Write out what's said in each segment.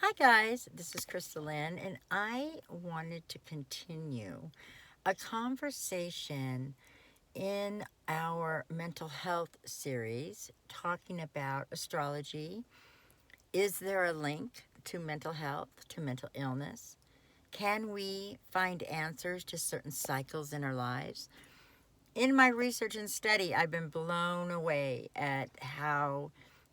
Hi guys, this is Chrystal Lynn, and I wanted to continue a conversation in our mental health series talking about astrology. Is there a link to mental health, to mental illness? Can we find answers to certain cycles in our lives? In my research and study, I've been blown away at how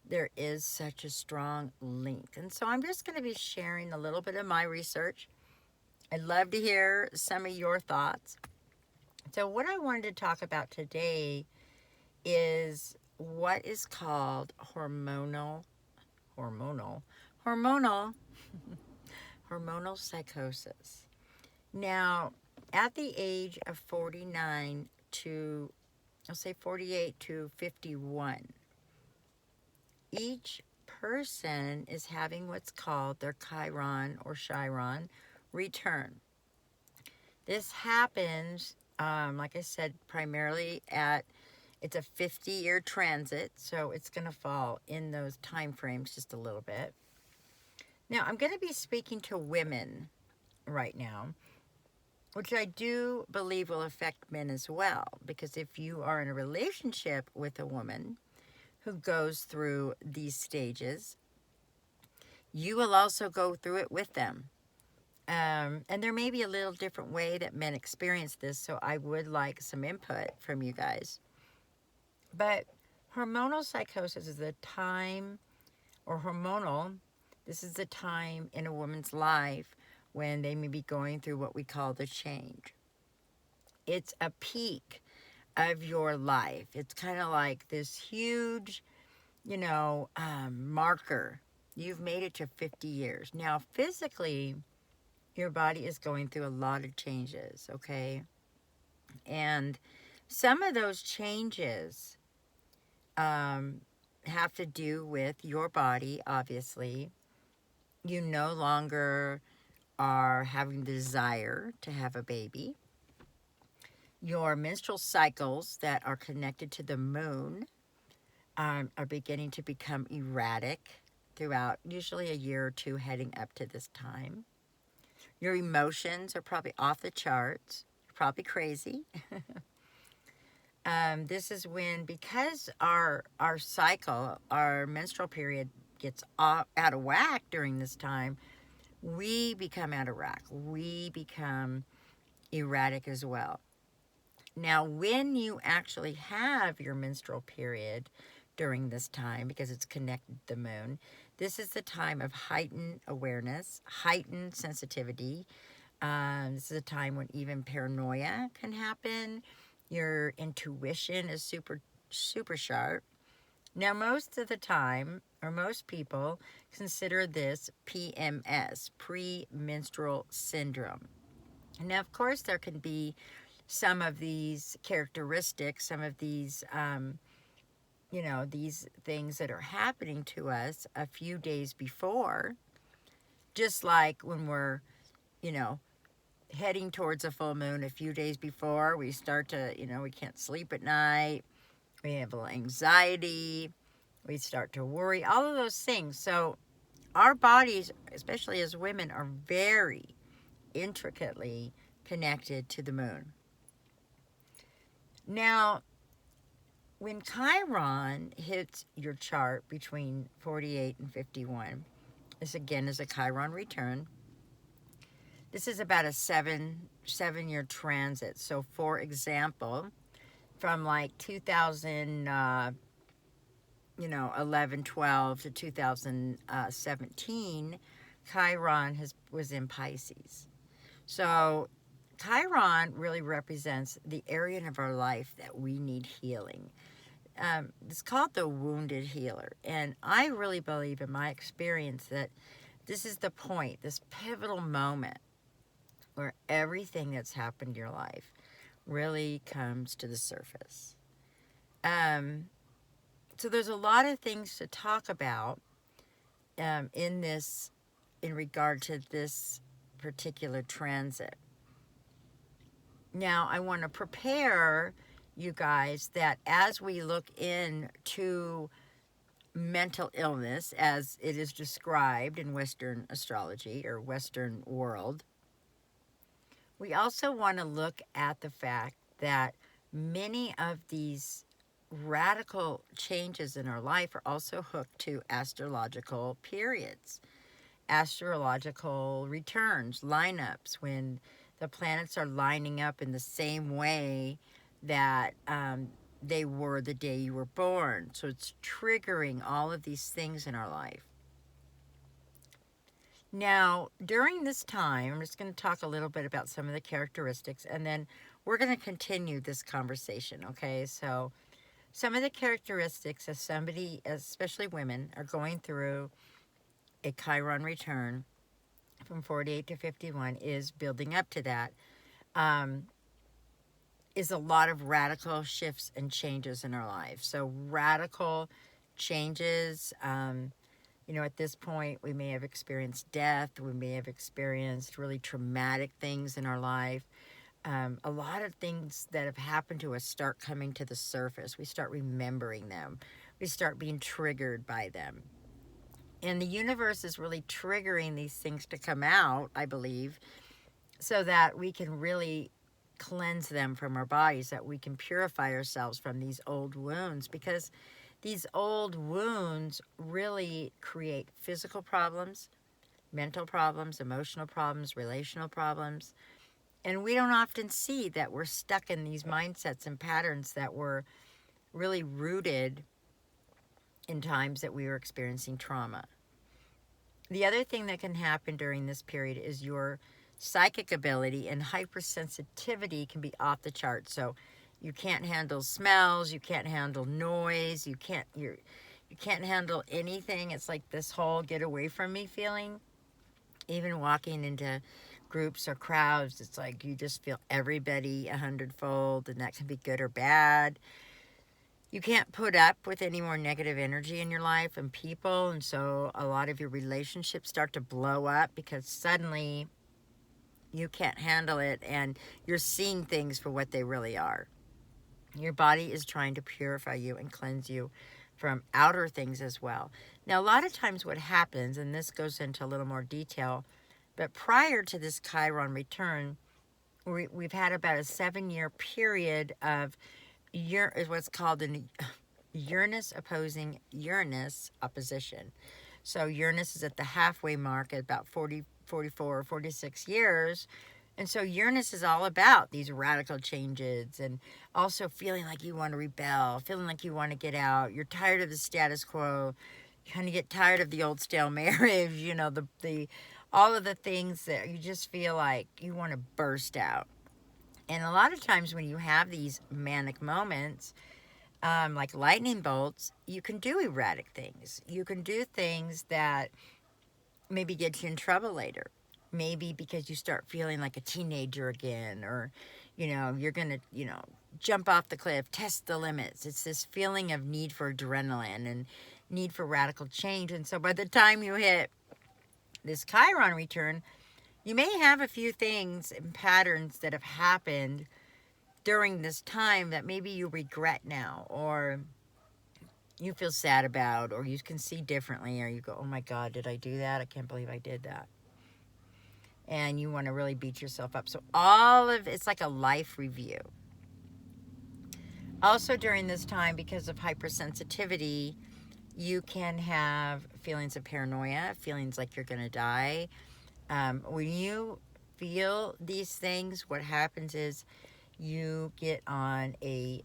there is such a strong link. And so I'm just going to be sharing a little bit of my research. I'd love to hear some of your thoughts. So what I wanted to talk about today is what is called hormonal, hormonal, hormonal psychosis. Now, at the age of 49 to, I'll say 48 to 51, each person is having what's called their Chiron or Chiron return. This happens, like I said, primarily it's a 50-year transit, so it's going to fall in those time frames just a little bit. Now, I'm going to be speaking to women right now, which I do believe will affect men as well, because if you are in a relationship with a woman who goes through these stages, you will also go through it with them. And there may be a little different way that men experience this, so I would like some input from you guys. But hormonal psychosis is a time, or hormonal, this is a time in a woman's life when they may be going through what we call the change. It's a peak of your life. It's kind of like this huge, marker. You've made it to 50 years. Now, physically, your body is going through a lot of changes, okay? And some of those changes have to do with your body, obviously. You no longer are having the desire to have a baby. Your menstrual cycles that are connected to the moon are beginning to become erratic throughout usually a year or two heading up to this time. Your emotions are probably off the charts. You're probably crazy. This is when, because our cycle, our menstrual period gets out of whack during this time, we become out of whack. We become erratic as well. Now, when you actually have your menstrual period during this time, because it's connected to the moon, this is the time of heightened awareness, heightened sensitivity. This is a time when even paranoia can happen. Your intuition is super, super sharp. Now, most of the time, or most people, consider this PMS, premenstrual syndrome. Now, of course, there can be some of these characteristics, some of these, these things that are happening to us a few days before, just like when we're, heading towards a full moon a few days before, we start to, we can't sleep at night, we have a little anxiety, we start to worry, all of those things. So our bodies, especially as women, are very intricately connected to the moon. Now, when Chiron hits your chart between 48 and 51, this again is a Chiron return. This is about a seven-year transit. So, for example, from like 2011, 12 to 2017, Chiron was in Pisces. So Chiron really represents the area of our life that we need healing. It's called the wounded healer. And I really believe in my experience that this is the point, this pivotal moment where everything that's happened in your life really comes to the surface. So there's a lot of things to talk about in regard to this particular transit. Now, I want to prepare you guys that as we look into mental illness as it is described in Western astrology or Western world. We also want to look at the fact that many of these radical changes in our life are also hooked to astrological periods, astrological returns, lineups, when the planets are lining up in the same way that they were the day you were born. So it's triggering all of these things in our life. Now, during this time, I'm just going to talk a little bit about some of the characteristics, and then we're going to continue this conversation, okay? So some of the characteristics of somebody, especially women, are going through a Chiron return from 48 to 51 is building up to that, is a lot of radical shifts and changes in our lives. So radical changes, at this point, we may have experienced death. We may have experienced really traumatic things in our life. A lot of things that have happened to us start coming to the surface. We start remembering them. We start being triggered by them. And the universe is really triggering these things to come out, I believe, so that we can really cleanse them from our bodies, that we can purify ourselves from these old wounds, because these old wounds really create physical problems, mental problems, emotional problems, relational problems. And we don't often see that we're stuck in these mindsets and patterns that were really rooted in times that we were experiencing trauma. The other thing that can happen during this period is your psychic ability and hypersensitivity can be off the charts. So you can't handle smells, you can't handle noise, you can't handle anything. It's like this whole get away from me feeling. Even walking into groups or crowds, it's like you just feel everybody 100-fold, and that can be good or bad. You can't put up with any more negative energy in your life and people, and so a lot of your relationships start to blow up because suddenly you can't handle it and you're seeing things for what they really are. Your body is trying to purify you and cleanse you from outer things as well. Now, a lot of times what happens, and this goes into a little more detail, but prior to this Chiron return, we've had about a 7-year period of what's called an Uranus opposing Uranus opposition. So Uranus is at the halfway mark at about 40, 44, 46 years. And so Uranus is all about these radical changes and also feeling like you want to rebel, feeling like you want to get out. You're tired of the status quo. You kind of get tired of the old stale marriage, the all of the things that you just feel like you want to burst out. And a lot of times when you have these manic moments, like lightning bolts, you can do erratic things. You can do things that maybe get you in trouble later. Maybe because you start feeling like a teenager again, or, you're going to, jump off the cliff, test the limits. It's this feeling of need for adrenaline and need for radical change. And so by the time you hit this Chiron return, you may have a few things and patterns that have happened during this time that maybe you regret now, or you feel sad about, or you can see differently, or you go, oh my God, did I do that? I can't believe I did that. And you want to really beat yourself up. So it's like a life review. Also during this time, because of hypersensitivity, you can have feelings of paranoia, feelings like you're going to die. When you feel these things, what happens is you get on a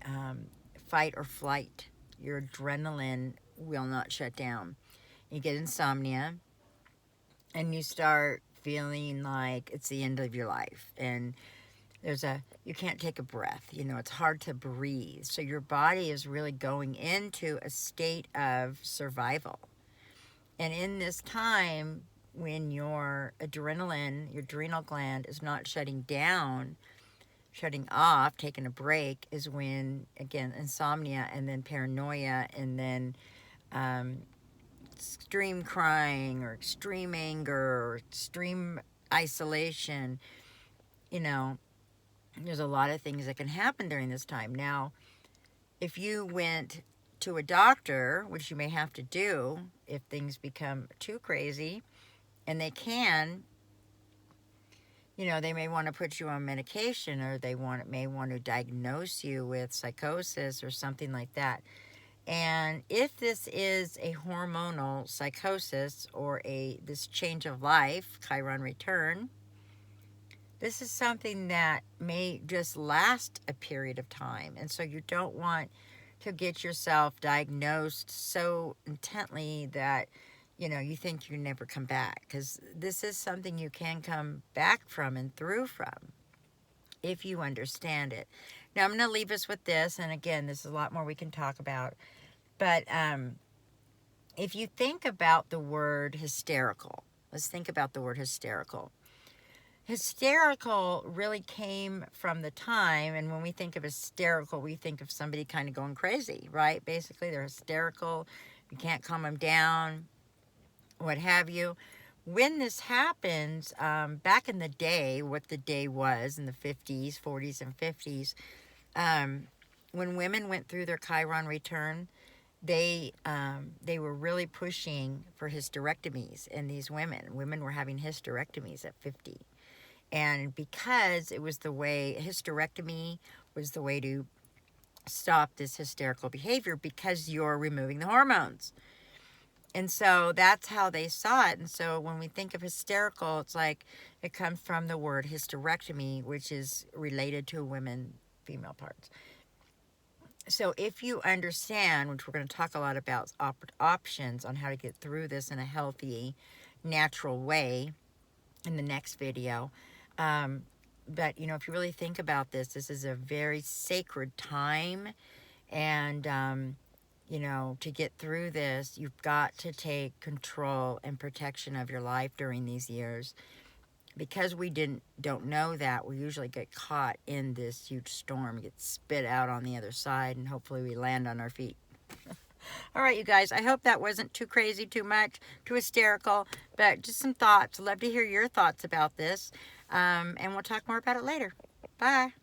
fight or flight. Your adrenaline will not shut down. You get insomnia, and you start feeling like it's the end of your life. And you can't take a breath. It's hard to breathe. So your body is really going into a state of survival. And in this time, when your adrenal gland is not shutting down, shutting off, taking a break, is when, again, insomnia and then paranoia and then extreme crying or extreme anger or extreme isolation. There's a lot of things that can happen during this time. Now, if you went to a doctor, which you may have to do if things become too crazy, and they can, you know, they may want to put you on medication, or may want to diagnose you with psychosis or something like that. And if this is a hormonal psychosis or this change of life, Chiron Return, this is something that may just last a period of time. And so you don't want to get yourself diagnosed so intently that, you know, you think you never come back. Because this is something you can come back from and through from if you understand it. Now, I'm going to leave us with this. And again, there's a lot more we can talk about. But if you think about the word hysterical, let's think about the word hysterical. Hysterical really came from the time, and when we think of hysterical, we think of somebody kind of going crazy, right? Basically, they're hysterical. You can't calm them down, what have you. When this happens, back in the day, what the day was in the 50s, 40s, and 50s, when women went through their Chiron return, they were really pushing for hysterectomies in these women. Women were having hysterectomies at 50. And because it was hysterectomy was the way to stop this hysterical behavior, because you're removing the hormones. And so that's how they saw it. And so when we think of hysterical, it's like it comes from the word hysterectomy, which is related to women, female parts. So if you understand, which we're going to talk a lot about, options on how to get through this in a healthy, natural way in the next video. But, you know, if you really think about this, this is a very sacred time. And, you know, to get through this, you've got to take control and protection of your life during these years. Because we don't know that, we usually get caught in this huge storm, get spit out on the other side, and hopefully we land on our feet. All right, you guys, I hope that wasn't too crazy, too much, too hysterical, but just some thoughts. I'd love to hear your thoughts about this, and we'll talk more about it later. Bye.